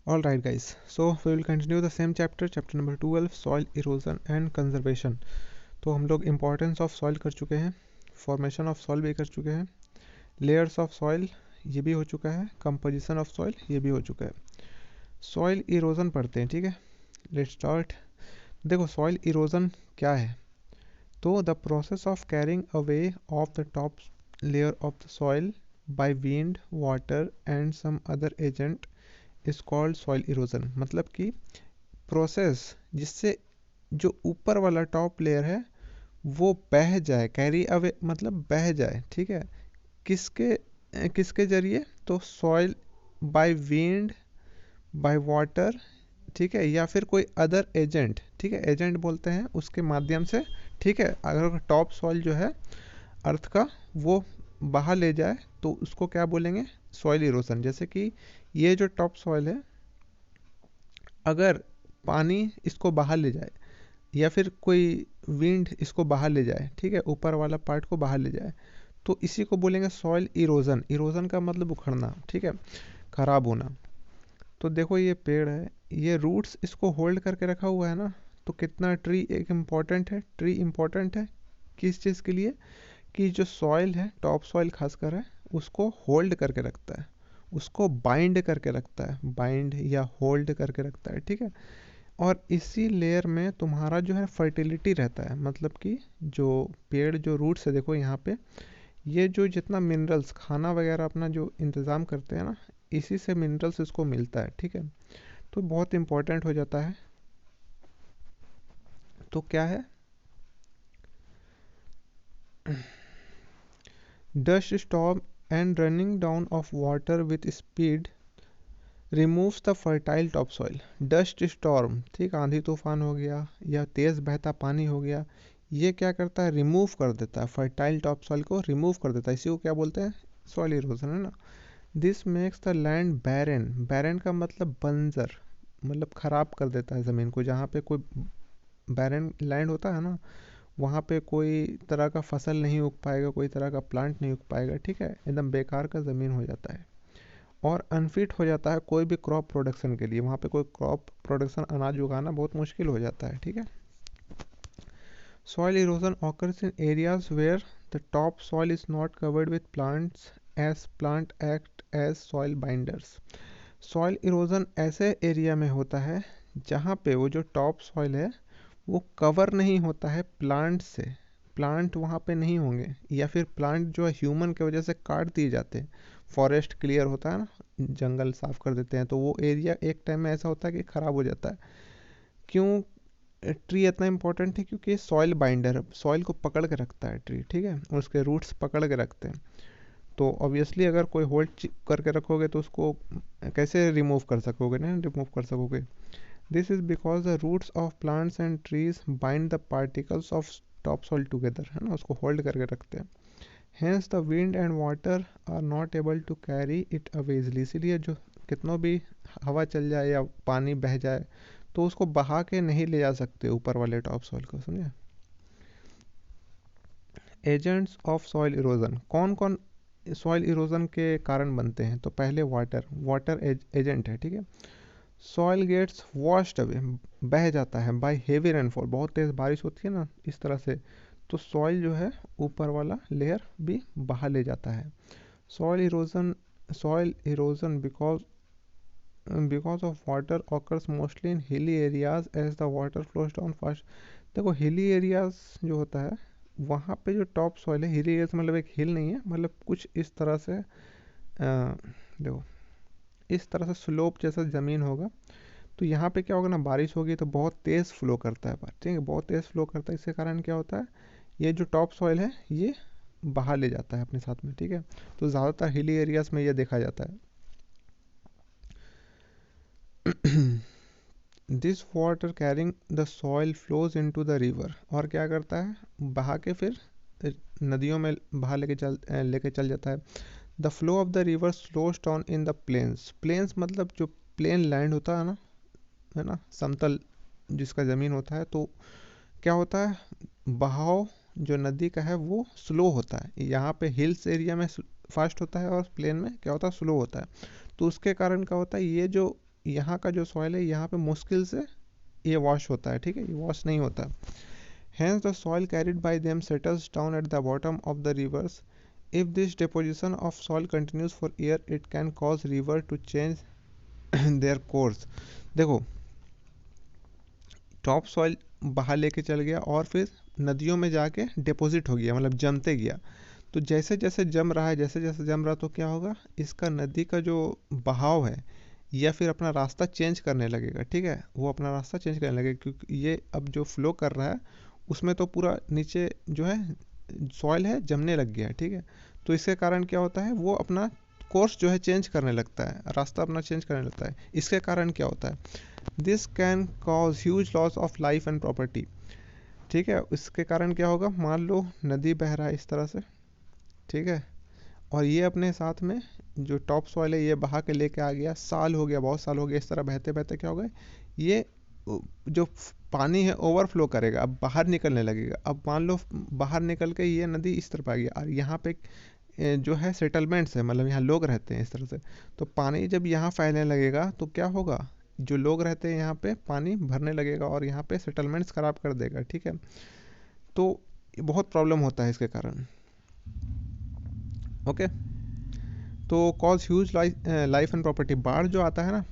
All right, guys. So we will continue the same chapter, chapter number 12, soil erosion and conservation. तो हम लोग importance of soil कर चुके हैं, formation of soil भी कर चुके हैं, लेयर्स ऑफ सॉइल ये भी हो चुका है, कंपोजिशन ऑफ सॉइल ये भी हो चुका है. सॉइल इरोजन पढ़ते हैं, ठीक है. Let's start. देखो सॉइल इरोजन क्या है. तो the process of carrying away of the top layer of the soil by wind, water and some other agent is called soil erosion. मतलब कि प्रोसेस जिससे जो ऊपर वाला टॉप लेयर है वो बह जाए, कैरी अवे मतलब बह जाए, ठीक है. किसके किसके जरिए? तो soil by wind, by water, ठीक है, या फिर कोई अदर एजेंट, ठीक है, एजेंट बोलते हैं उसके माध्यम से, ठीक है. अगर टॉप सॉइल जो है अर्थ का वो बहा ले जाए तो उसको क्या बोलेंगे? Soil erosion. जैसे कि ये जो टॉप सॉइल है, अगर पानी इसको बहा ले जाए या फिर कोई विंड इसको बाहर ले जाए, ठीक है, ऊपर वाला पार्ट को बाहर ले जाए, तो इसी को बोलेंगे सॉइल इरोजन. इरोजन का मतलब उखड़ना, ठीक है, खराब होना. तो देखो ये पेड़ है, ये रूट्स इसको होल्ड करके रखा हुआ है ना. तो कितना ट्री एक इम्पॉर्टेंट है, ट्री इम्पॉर्टेंट है किस चीज़ के लिए? कि जो सॉइल है, टॉप सॉइल खासकर है, उसको होल्ड करके रखता है, उसको बाइंड करके रखता है, बाइंड या होल्ड करके रखता है, ठीक है. और इसी लेयर में तुम्हारा जो है फर्टिलिटी रहता है. मतलब कि जो पेड़ जो रूट्स है, देखो यहाँ पे ये जो जितना मिनरल्स खाना वगैरह अपना जो इंतज़ाम करते हैं ना, इसी से मिनरल्स इसको मिलता है, ठीक है. तो बहुत इंपॉर्टेंट हो जाता है. तो क्या है? Dust storm and running down of water with speed removes the fertile top soil. Dust storm, ठीक, आंधी तूफान हो गया या तेज़ बहता पानी हो गया, ये क्या करता है? रिमूव कर देता है, फर्टाइल टॉप सॉइल को रिमूव कर देता है. इसी को क्या बोलते हैं? सॉइल इरोजन, है ना. दिस मेक्स द लैंड बैरन. बैरन का मतलब बंजर, मतलब ख़राब कर देता है ज़मीन को. जहाँ पे कोई बैरन लैंड होता है ना, वहाँ पे कोई तरह का फसल नहीं उग पाएगा, कोई तरह का प्लांट नहीं उग पाएगा, ठीक है, एकदम बेकार का ज़मीन हो जाता है. और अनफिट हो जाता है कोई भी क्रॉप प्रोडक्शन के लिए. वहाँ पे कोई क्रॉप प्रोडक्शन, अनाज उगाना बहुत मुश्किल हो जाता है, ठीक है. Soil erosion occurs in areas where the top soil is not covered with plants as plant act as soil binders. Soil erosion ऐसे एरिया में होता है जहाँ पे वो जो टॉप सॉइल है वो कवर नहीं होता है प्लांट से. प्लांट वहाँ पे नहीं होंगे, या फिर प्लांट जो है ह्यूमन की वजह से काट दिए जाते हैं. फॉरेस्ट क्लियर होता है ना, जंगल साफ कर देते हैं, तो वो एरिया एक टाइम में ऐसा होता है कि ख़राब हो जाता है. क्यों ट्री इतना इंपॉर्टेंट है? क्योंकि सॉइल बाइंडर है, सॉइल को पकड़ के रखता है ट्री, ठीक है, और उसके रूट्स पकड़ के रखते हैं. तो ऑब्वियसली अगर कोई होल्ड करके रखोगे तो उसको कैसे रिमूव कर सकोगे? नहीं रिमूव कर सकोगे. This is because the roots of plants and trees bind the particles of top soil together, है ना, उसको होल्ड करके रखते हैं. Hence the wind and water are not able to carry it away easily. इसीलिए जो कितना भी हवा चल जाए या पानी बह जाए तो उसको बहा के नहीं ले जा सकते ऊपर वाले टॉप सॉइल को, समझे. Agents of soil erosion. कौन कौन सॉइल इरोजन के कारण बनते हैं? तो पहले वाटर, वाटर एजेंट है, ठीक है. सॉइल गेट्स वॉश्ड अवे, बह जाता है, बाय हेवी रेनफॉल, बहुत तेज़ बारिश होती है ना इस तरह से, तो सॉइल जो है ऊपर वाला लेयर भी बहा ले जाता है. Soil erosion because of water occurs mostly in hilly areas as the water flows down fast. देखो हिली एरियाज जो होता है वहाँ पे जो टॉप सॉइल है, हिली एरियाज मतलब एक हिल नहीं है, मतलब कुछ इस तरह से देखो इस तरह से स्लोप जैसा ज़मीन होगा. तो यहाँ पे क्या होगा ना, बारिश होगी तो बहुत तेज़ फ्लो करता है, ठीक है, बहुत तेज़ फ्लो करता है. इसके कारण क्या होता है, ये जो टॉप सॉइल है ये बहा ले जाता है अपने साथ में, ठीक है. तो ज़्यादातर हिली एरियाज में ये देखा जाता है. This water carrying the soil flows into the river. और क्या करता है, बहा के फिर नदियों में बहा लेके चल जाता है. The flow of the river slows down in the plains. Plains मतलब जो प्लेन लैंड होता है ना, है ना, समतल जिसका ज़मीन होता है, तो क्या होता है, बहाव जो नदी का है वो स्लो होता है. यहाँ पे हिल्स एरिया में फास्ट होता है और प्लेन में क्या होता है, स्लो होता है. तो उसके कारण क्या होता है, ये जो यहाँ का जो सॉइल है यहाँ पे मुश्किल से ये वॉश होता है, ठीक है, ये वॉश नहीं होता। Hence the soil carried by them settles down at the bottom of the rivers. If this deposition of soil continues for years, it can cause river to change their course. देखो, top soil बाहर लेके चल गया और फिर नदियों में जाके डिपॉजिट हो गया, मतलब जमते गया। तो जैसे जैसे जम रहा है, जैसे जैसे जम रहा, तो क्या होगा, इसका नदी का जो बहाव है या फिर अपना रास्ता चेंज करने लगेगा, ठीक है, वो अपना रास्ता चेंज करने लगेगा, क्योंकि ये अब जो फ्लो कर रहा है उसमें तो पूरा नीचे जो है सॉइल है जमने लग गया है, ठीक है। तो इसके कारण क्या होता है, वो अपना कोर्स जो है चेंज करने लगता है, रास्ता अपना चेंज करने लगता है। इसके कारण क्या होता है, this can cause huge loss of life and property, ठीक है। इसके कारण क्या होगा, मान लो नदी बह रहा है इस तरह से, ठीक है, और ये अपने साथ में जो टॉप सॉइल है ये बहा के लेके आ गया, साल हो गया, बहुत साल हो गया, इस तरह बहते बहते क्या होगा, ये जो पानी है ओवरफ्लो करेगा, अब बाहर निकलने लगेगा। अब मान लो बाहर निकल के ये नदी इस तरफ आ गई और यहाँ पे जो है सेटलमेंट्स है, मतलब यहाँ लोग रहते हैं इस तरह से, तो पानी जब यहाँ फैलने लगेगा तो क्या होगा, जो लोग रहते हैं यहाँ पे पानी भरने लगेगा और यहाँ पे सेटलमेंट्स खराब कर देगा, ठीक है। तो बहुत प्रॉब्लम होता है इसके कारण, ओके। तो cause huge life and property, बाढ़ जो आता है ना,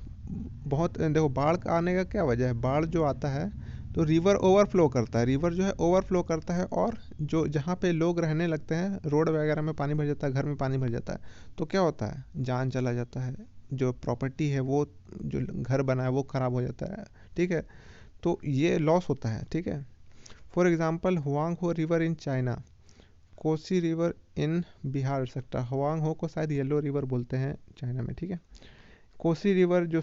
बहुत देखो बाढ़ का आने का क्या वजह है, बाढ़ जो आता है तो रिवर ओवरफ्लो करता है, रिवर जो है ओवरफ्लो करता है, और जो जहाँ पे लोग रहने लगते हैं, रोड वगैरह में पानी भर जाता है, घर में पानी भर जाता है, तो क्या होता है, जान चला जाता है, जो प्रॉपर्टी है वो, जो घर बना है वो ख़राब हो जाता है, ठीक है। तो ये लॉस होता है, ठीक है। फॉर एग्ज़ाम्पल हुआंग हो river in China, Kosi river in Bihar हो सकता है, हुआंग हो को शायद येलो रिवर बोलते हैं चाइना में, ठीक है। कोसी रिवर जो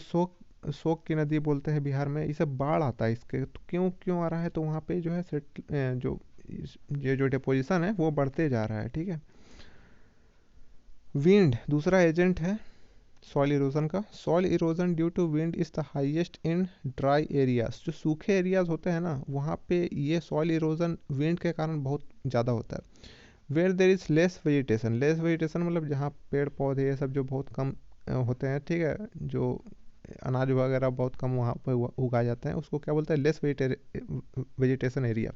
शोक की नदी बोलते हैं बिहार में, ये सब बाढ़ आता है इसके, तो क्यों क्यों आ रहा है, तो वहाँ पे जो है ये जो डिपोजिशन है वो बढ़ते जा रहा है, ठीक है। विंड दूसरा एजेंट है सॉइल इरोजन का। Soil erosion due to wind is the highest in dry areas, जो सूखे एरियाज होते हैं ना, वहाँ पे ये सॉइल इरोजन विंड के कारण बहुत ज़्यादा होता है। Where there is less vegetation मतलब जहाँ पेड़ पौधे ये सब जो बहुत कम होते हैं, ठीक है, जो अनाज वगैरह बहुत कम वहाँ पर उगाए जाते हैं, उसको क्या बोलते हैं, less vegetation area.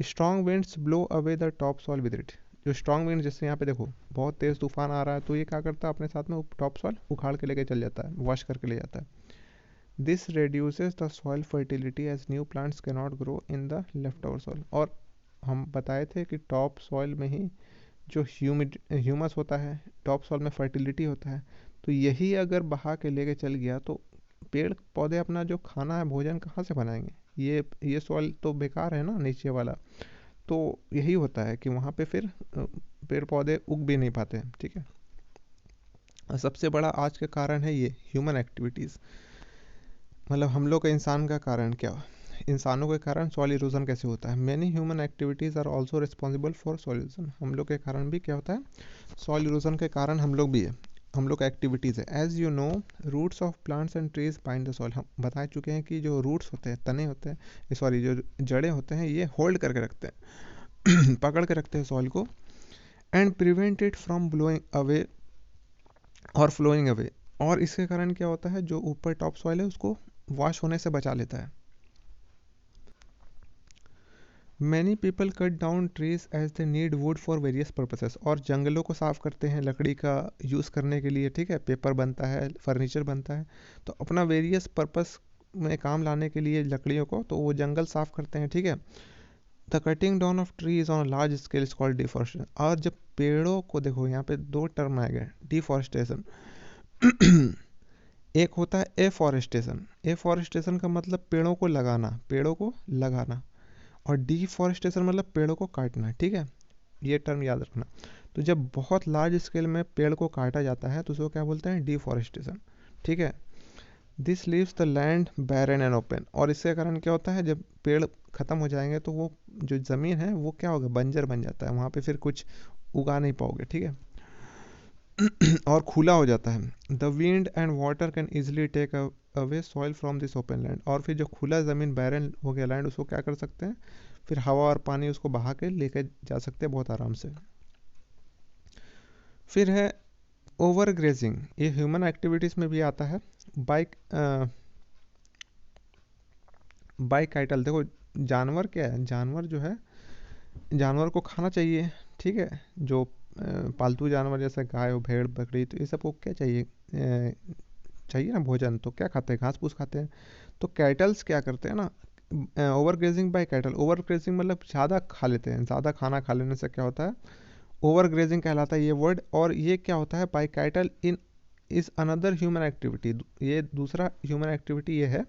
Strong winds blow away the top soil with it, जो स्ट्रॉन्ग विंड, जैसे यहाँ पे देखो बहुत तेज़ तूफान आ रहा है, तो ये क्या करता है, अपने साथ में टॉप सॉइल उखाड़ के लेके चल जाता है, वॉश करके ले जाता है। This reduces the soil fertility as new plants cannot grow in the left over soil. और हम बताए थे कि टॉप सॉइल में ही जो ह्यूमस होता है, टॉप सॉइल में फर्टिलिटी होता है, तो यही अगर बहा के लेके चल गया तो पेड़ पौधे अपना जो खाना है, भोजन कहाँ से बनाएंगे, ये सॉइल तो बेकार है ना नीचे वाला। तो यही होता है कि वहाँ पे फिर पेड़ पौधे उग भी नहीं पाते हैं, ठीक है। और सबसे बड़ा आज का कारण है ये ह्यूमन एक्टिविटीज़, मतलब हम लोग का, इंसान का कारण क्या, इंसानों के कारण सॉइल इरोजन कैसे होता है। Many human activities are also responsible for soil erosion, हम लोग के कारण भी क्या होता है, सॉइल इरोजन के कारण हम लोग भी है, हम लोग का एक्टिविटीज़ है। As you know roots of plants and trees bind the soil, हम बता चुके हैं कि जो रूट्स होते हैं, तने होते हैं, सॉरी जो जड़ें होते हैं, ये होल्ड करके रखते हैं पकड़ के रखते हैं सॉइल को, and prevent it from blowing away और फ्लोइंग अवे, और इसके कारण क्या होता है, जो ऊपर टॉप सॉइल है उसको वॉश होने से बचा लेता है। Many people cut down trees as they need wood for various purposes, और जंगलों को साफ करते हैं लकड़ी का यूज़ करने के लिए, ठीक है, पेपर बनता है, फर्नीचर बनता है, तो अपना वेरियस पर्पस में काम लाने के लिए लकड़ियों को, तो वो जंगल साफ करते हैं, ठीक है। The cutting down of trees on large scale is called deforestation, और जब पेड़ों को देखो, यहाँ पे दो टर्म आ गए, डिफॉरेस्टेशन एक होता है एफॉरेस्टेशन, एफॉरेस्टेशन का मतलब पेड़ों को लगाना, और डिफॉरेस्टेशन मतलब पेड़ों को काटना, ठीक है, ये टर्म याद रखना। तो जब बहुत लार्ज स्केल में पेड़ को काटा जाता है तो उसको क्या बोलते हैं, डिफॉरेस्टेशन, ठीक है। This leaves the land barren and open, और इसके कारण क्या होता है, जब पेड़ खत्म हो जाएंगे तो वो जो ज़मीन है वो क्या होगा, बंजर बन जाता है, वहाँ पे फिर कुछ उगा नहीं पाओगे, ठीक है और खुला हो जाता है। The wind and water can easily take away soil from this open land, और फिर जो खुला ज़मीन बैरन हो गया लैंड, उसको क्या कर सकते हैं, फिर हवा और पानी उसको बहा के लेके जा सकते हैं बहुत आराम से। फिर है ओवर ग्रेजिंग ये ह्यूमन एक्टिविटीज़ में भी आता है। बाइक बाई काइटल, देखो जानवर क्या है, जानवर जो है, जानवर को खाना चाहिए, ठीक है। जो पालतू जानवर जैसे गाय हो, भेड़ बकरी, तो ये सबको क्या चाहिए, चाहिए ना भोजन, तो क्या खाते हैं, घास फूस खाते हैं। तो कैटल्स क्या करते हैं ना, overgrazing by cattle, overgrazing मतलब ज़्यादा खा लेते हैं, ज़्यादा खाना खा लेने से क्या होता है, ओवर ग्रेजिंग कहलाता है ये वर्ड। और ये क्या होता है, by cattle in is another human activity, ये दूसरा ह्यूमन एक्टिविटी ये है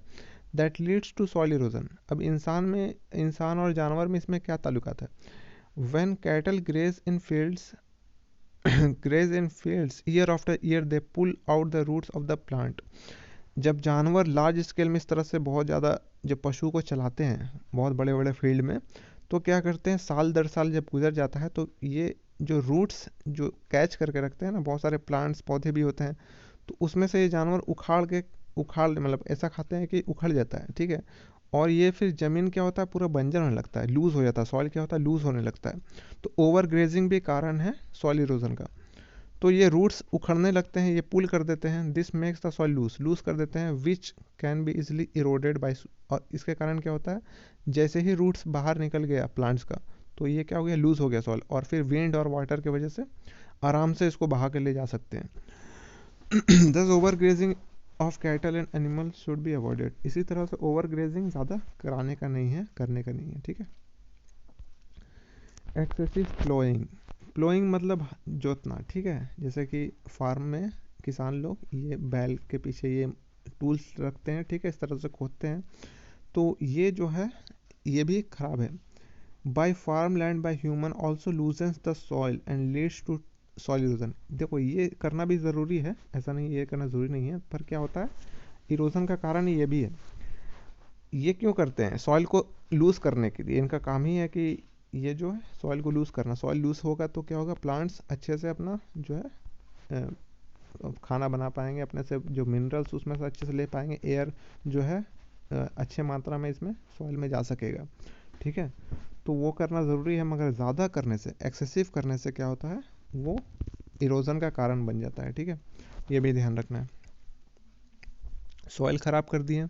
that leads to soil erosion. अब इंसान और जानवर में इसमें क्या ताल्लुकात है। When cattle graze in fields graze in fields year after year they pull out the roots of the plant. जब जानवर लार्ज स्केल में इस तरह से बहुत ज़्यादा जब पशु को चलाते हैं बहुत बड़े बड़े फील्ड में, तो क्या करते हैं, साल दर साल जब गुजर जाता है तो ये जो रूट्स जो कैच करके रखते हैं ना, बहुत सारे प्लांट्स पौधे भी होते हैं, तो उसमें से ये जानवर उखाड़ मतलब ऐसा खाते हैं कि उखड़ जाता है, ठीक है। और ये फिर ज़मीन क्या होता है, पूरा बंजर होने लगता है, लूज़ हो जाता है, सॉइल क्या होता है, लूज़ होने लगता है। तो ओवर ग्रेजिंग भी कारण है सॉइल इरोजन का। तो ये रूट्स उखड़ने लगते हैं, ये पुल कर देते हैं, this makes the soil loose कर देते हैं, which can be easily eroded by. और इसके कारण क्या होता है, जैसे ही रूट्स बाहर निकल गया प्लांट्स का, तो ये क्या हो गया, लूज हो गया सॉइल, और फिर विंड और वाटर की वजह से आराम से इसको बहा के ले जा सकते हैं। दस over grazing of cattle and animal should be avoided. इसी तरह से ओवर ग्रेजिंग ज़्यादा कराने का नहीं है, करने का नहीं है, ठीक है। एक्सेसिव प्लोइंग, प्लोइंग मतलब जोतना, ठीक है। जैसे कि फार्म में किसान लोग ये बैल के पीछे ये टूल्स रखते हैं, ठीक है, इस तरह से खोदते हैं, तो ये जो है ये भी खराब है। By farm land by human also loosens the soil and leads to soil erosion. देखो ये करना भी ज़रूरी है, ऐसा नहीं ये करना ज़रूरी नहीं है, पर क्या होता है, इरोजन का कारण ये भी है। ये क्यों करते हैं, सॉइल को लूज़ करने के लिए, इनका काम ही है कि ये जो है सॉइल को लूज़ करना। सॉइल लूज़ होगा तो क्या होगा, प्लांट्स अच्छे से अपना जो है खाना बना पाएंगे, अपने से जो मिनरल्स उसमें से अच्छे से ले पाएंगे, एयर जो है अच्छे मात्रा में इसमें सॉइल में जा सकेगा, ठीक है। तो वो करना ज़रूरी है, मगर ज़्यादा करने से, एक्सेसिव करने से क्या होता है, वो इरोजन का कारण बन जाता है, ठीक है। ये भी ध्यान रखना है। सॉइल ख़राब कर दिए,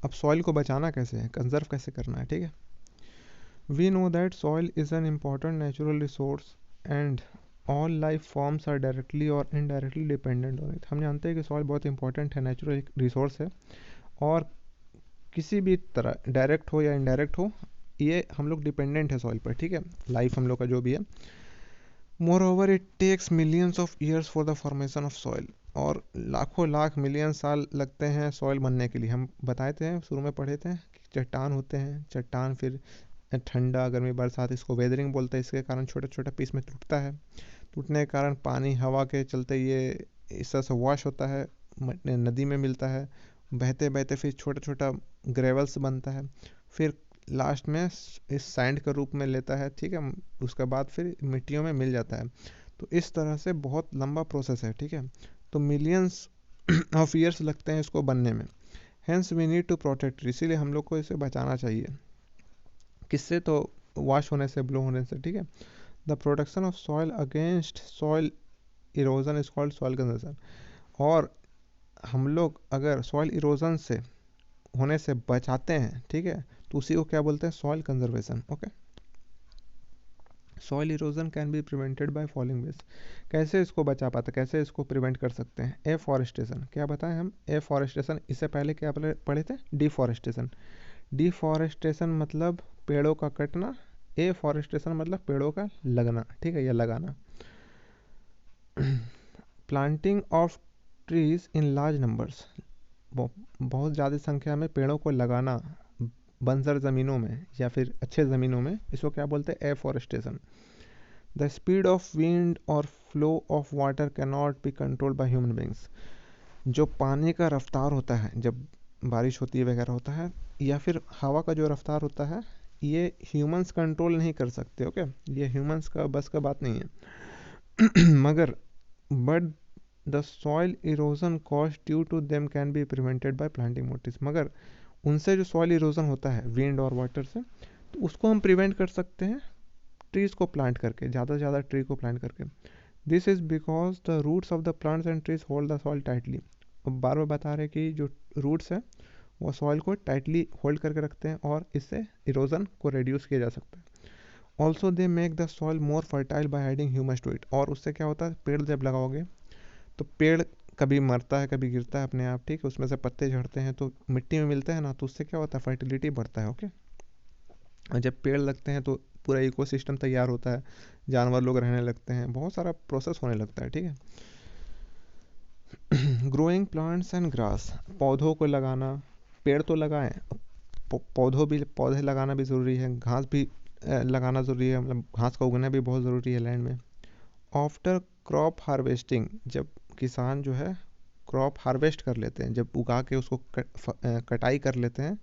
अब सॉइल को बचाना कैसे है, कंजर्व कैसे करना है, ठीक है। We know that soil is an important natural resource and all life forms are directly or indirectly dependent on it. हम जानते हैं कि सॉइल बहुत इंपॉर्टेंट है, नेचुरल रिसोर्स है, और किसी भी तरह डायरेक्ट हो या इनडायरेक्ट हो, ये हम लोग डिपेंडेंट है सॉइल पर, ठीक है, लाइफ हम लोग का जो भी है। Moreover it takes millions of years for the formation of soil, और लाखों लाख मिलियन साल लगते हैं सॉइल बनने के लिए। हम बताए थे, शुरू में पढ़े थे कि चट्टान होते हैं, चट्टान फिर ठंडा गर्मी बरसात, इसको वेदरिंग बोलते हैं, इसके कारण छोटे छोटे पीस में टूटता है, टूटने के कारण पानी हवा के चलते ये इस तरह से वॉश होता है, नदी में मिलता है, बहते बहते फिर छोटा छोटा ग्रेवल्स बनता है, फिर लास्ट में इस सैंड का रूप में लेता है, ठीक है, उसके बाद फिर मिट्टियों में मिल जाता है। तो इस तरह से बहुत लंबा प्रोसेस है, ठीक है। तो मिलियंस ऑफ ईयर्स लगते हैं इसको बनने में। Hence we need to protect, इसीलिए हम लोग को इसे बचाना चाहिए, किससे, तो वॉश होने से, ब्लो होने से, ठीक है। The protection of soil against soil erosion is called soil conservation. और हम लोग अगर सॉइल इरोजन से होने से बचाते हैं, ठीक है, तो उसी को क्या बोलते हैं, soil conservation, okay. Soil erosion can be prevented by following veg. कैसे इसको बचा पाते, कैसे इसको प्रिवेंट कर सकते हैं। एफॉरेस्टेशन, क्या बताएं हम, एफॉरेस्टेशन, इससे पहले क्या पढ़े थे, डिफॉरेस्टेशन। डिफॉरेस्टेशन मतलब पेड़ों का कटना, एफॉरेस्टेशन मतलब पेड़ों का लगना, ठीक है, या लगाना। Planting of trees in large numbers, बहुत ज़्यादा संख्या में पेड़ों को लगाना बंजर ज़मीनों में या फिर अच्छे ज़मीनों में, इसको क्या बोलते हैं, afforestation. The speed of wind और flow of water can not be control by human beings. जो पानी का रफ्तार होता है जब बारिश होती है वगैरह होता है, या फिर हवा का जो रफ्तार होता है, ये ह्यूमंस कंट्रोल नहीं कर सकते, ओके, ये ह्यूमंस का बस का बात नहीं है। मगर but the soil erosion cause due to them can be prevented by planting motives. मगर उनसे जो सॉइल इरोजन होता है विंड और वाटर से, तो उसको हम प्रिवेंट कर सकते हैं ट्रीज़ को प्लांट करके, ज़्यादा से ज़्यादा ट्री को प्लांट करके। This is because the roots of the plants and trees hold the soil tightly. अब बार बार बता रहे हैं कि जो रूट्स हैं वो सॉइल को टाइटली होल्ड करके रखते हैं और इससे इरोजन को रिड्यूस किया जा सकता है। Also they make the soil more fertile by adding humus to it. और उससे क्या होता है, पेड़ जब लगाओगे तो पेड़ कभी मरता है कभी गिरता है अपने आप, ठीक है, उसमें से पत्ते झड़ते हैं तो मिट्टी में मिलते हैं ना, तो उससे क्या होता है, फर्टिलिटी बढ़ता है। ओके, और जब पेड़ लगते हैं तो पूरा इकोसिस्टम तैयार होता है, जानवर लोग रहने लगते हैं, बहुत सारा प्रोसेस होने लगता है, ठीक है। ग्रोइंग प्लांट्स एंड ग्रास, पौधों को लगाना, पेड़ तो लगाएं, पौधे लगाना भी ज़रूरी है, घास भी लगाना ज़रूरी है, मतलब घास का उगना भी बहुत ज़रूरी है लैंड में। आफ्टर क्रॉप हार्वेस्टिंग, जब किसान जो है क्रॉप हार्वेस्ट कर लेते हैं, जब उगा के उसको कटाई कर लेते हैं,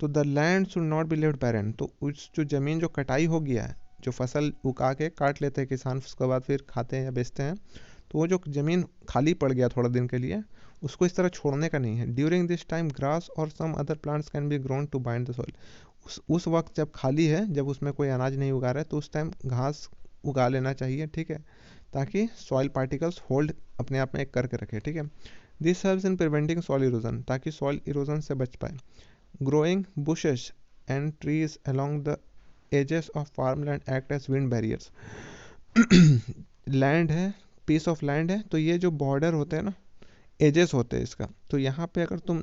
तो the land should not be left barren. तो उस जो ज़मीन जो कटाई हो गया है, जो फसल उगा के काट लेते हैं किसान, उसके बाद फिर खाते हैं या बेचते हैं, तो वो जो ज़मीन खाली पड़ गया थोड़ा दिन के लिए, उसको इस तरह छोड़ने का नहीं है। ड्यूरिंग दिस टाइम ग्रास और some other plants can be grown to bind the soil. उस वक्त जब खाली है, जब उसमें कोई अनाज नहीं उगा रहा है, तो उस टाइम घास उगा लेना चाहिए, ठीक है, ताकि सॉइल पार्टिकल्स होल्ड अपने आप में एक करके रखे, ठीक है। This helps in preventing soil erosion, ताकि सॉइल इरोजन से बच पाए। Growing bushes and trees along the edges of farmland act as wind barriers. Land है, पीस ऑफ लैंड है, तो ये जो बॉर्डर होते हैं ना, एजेस होते हैं इसका, तो यहाँ पे अगर तुम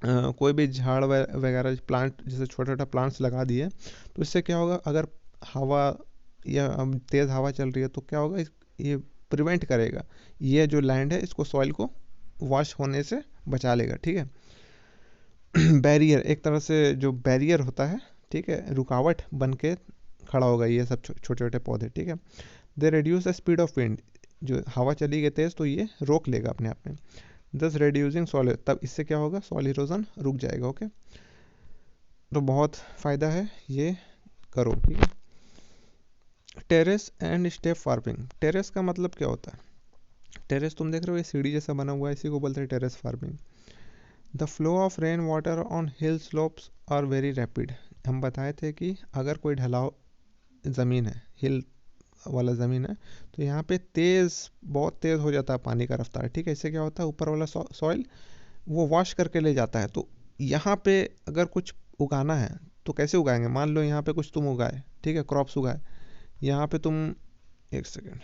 कोई भी झाड़ वगैरह प्लांट, जैसे छोटा छोटा प्लांट्स लगा दिए, तो इससे क्या होगा, अगर हवा या तेज़ हवा चल रही है तो क्या होगा, ये प्रिवेंट करेगा, ये जो लैंड है इसको, सॉइल को वॉश होने से बचा लेगा, ठीक है। बैरियर, एक तरह से जो बैरियर होता है, ठीक है, रुकावट बन के खड़ा होगा ये सब छोटे छोटे पौधे, ठीक है। They reduce the speed of wind, जो हवा चली गई तेज़ तो ये रोक लेगा अपने आप में, दस रिड्यूसिंग सॉइल, तब इससे क्या होगा, सॉइल इरोजन रुक जाएगा। ओके, तो बहुत फ़ायदा है, ये करो, ठीक है। Terrace and step farming, terrace का मतलब क्या होता है, टेरेस तुम देख रहे हो ये सीढ़ी जैसा बना हुआ है, इसी को बोलते हैं terrace farming. The flow of rain water on hill slopes are very rapid. हम बताए थे कि अगर कोई ढलाव ज़मीन है, हिल वाला ज़मीन है, तो यहाँ पे बहुत तेज़ हो जाता है पानी का रफ्तार, ठीक है। इससे क्या होता है, ऊपर वाला सॉइल वो वॉश करके ले जाता है। तो यहाँ पे अगर कुछ उगाना है तो कैसे उगाएंगे, मान लो यहाँ पे कुछ तुम उगाए, ठीक है, क्रॉप्स उगाए, यहाँ पे तुम, एक सेकेंड,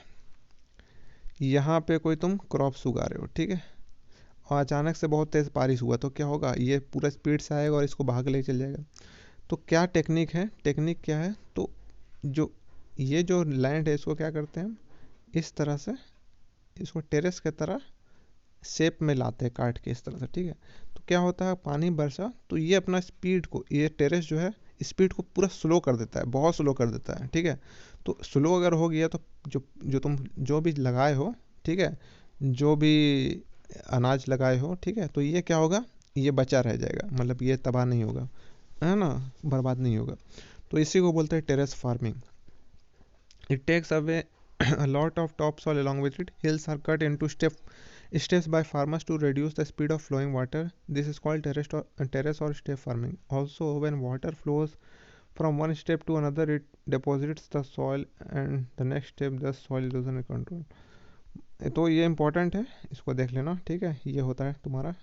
यहाँ पे कोई तुम क्रॉप्स उगा रहे हो, ठीक है, और अचानक से बहुत तेज़ बारिश हुआ, तो क्या होगा, ये पूरा स्पीड से आएगा और इसको भाग ले चल जाएगा। तो क्या टेक्निक है, टेक्निक क्या है, तो जो ये जो लैंड है इसको क्या करते हैं हम, इस तरह से इसको टेरेस की तरह शेप में लाते हैं, काट के इस तरह से, ठीक है। तो क्या होता है, पानी बरसा तो ये अपना स्पीड को, ये टेरेस जो है स्पीड को पूरा स्लो कर देता है, बहुत स्लो कर देता है, ठीक है। तो स्लो अगर हो गया तो जो तुम जो भी लगाए हो, ठीक है, जो भी अनाज लगाए हो, ठीक है, तो ये क्या होगा, ये बचा रह जाएगा, मतलब ये तबाह नहीं होगा, है ना, बर्बाद नहीं होगा। तो इसी को बोलते हैं terrace farming. It takes away a lot of topsoil. Along with it, hills are cut into steps by farmers to reduce the speed of flowing water. This is called terrace or step farming. Also, when water flows from one step to another, it deposits the soil, and the next step, the soil erosion control. तो ये important है, इसको देख लेना, ठीक है। ये होता है तुम्हारा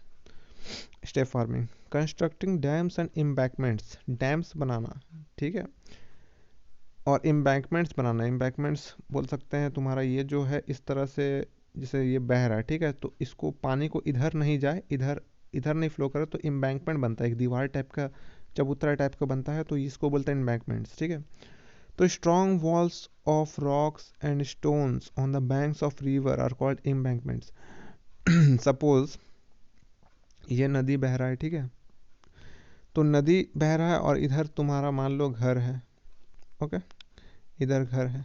step farming. Constructing dams and embankments, dams बनाना, ठीक है, और एम्बैंकमेंट्स बनाना। एम्बैंकमेंट्स बोल सकते हैं तुम्हारा ये जो है इस तरह से, जैसे ये बह रहा है, ठीक है, तो इसको पानी को इधर नहीं जाए, इधर इधर नहीं फ्लो करे, तो एम्बैंकमेंट बनता है, एक दीवार टाइप का, चबूतरा टाइप का बनता है, तो इसको बोलते हैं एम्बैंकमेंट्स, ठीक है। तो strong walls of rocks and stones on the banks of river are called embankments. Suppose ये नदी बह रहा है, ठीक है, तो नदी बह रहा है और इधर तुम्हारा मान लो घर है, ओके, इधर घर है,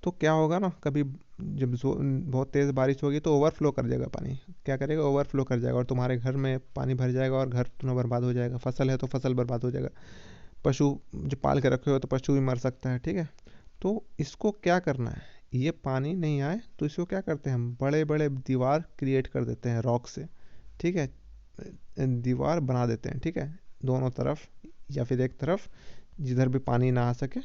तो क्या होगा ना, कभी जब बहुत तेज़ बारिश होगी तो ओवरफ्लो कर जाएगा पानी, क्या करेगा, ओवरफ्लो कर जाएगा और तुम्हारे घर में पानी भर जाएगा और घर तुम्हें बर्बाद हो जाएगा, फसल है तो फसल बर्बाद हो जाएगा, पशु जो पाल के रखे हो तो पशु भी मर सकता है, ठीक है। तो इसको क्या करना है, ये पानी नहीं आए तो इसको क्या करते हैं, हम बड़े बड़े दीवार क्रिएट कर देते हैं रॉक से, ठीक है, दीवार बना देते हैं, ठीक है, दोनों तरफ या फिर एक तरफ जिधर भी पानी ना आ सके,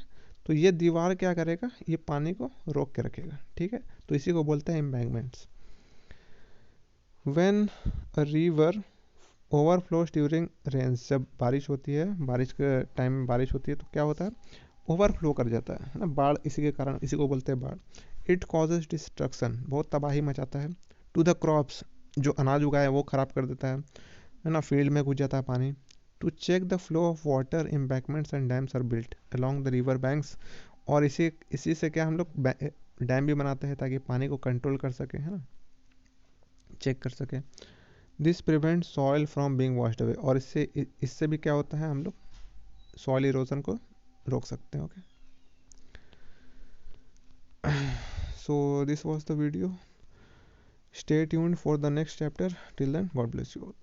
तो ये दीवार क्या करेगा, ये पानी को रोक के रखेगा, ठीक है। तो इसी को बोलते हैं embankments. When a river overflows during rains, जब बारिश होती है, बारिश के टाइम में बारिश होती है तो क्या होता है, ओवरफ्लो कर जाता है ना, बाढ़, इसी के कारण, इसी को बोलते हैं बाढ़। इट कॉजेज डिस्ट्रक्शन, बहुत तबाही मचाता है। टू द क्रॉप्स, जो अनाज उगाया है वो खराब कर देता है ना, फील्ड में घुस जाता है पानी। To check the flow of water, embankments and dams are built along the river banks. और इसी इसी से क्या हम लोग डैम भी बनाते हैं ताकि पानी को कंट्रोल कर सके, है ना, चेक कर सके। This prevent soil from being washed away, और इससे इससे भी क्या होता है, हम लोग सॉइल इरोजन को रोक सकते हैं। Okay, so this was the video. Stay tuned for the next chapter. Till then, God bless you all.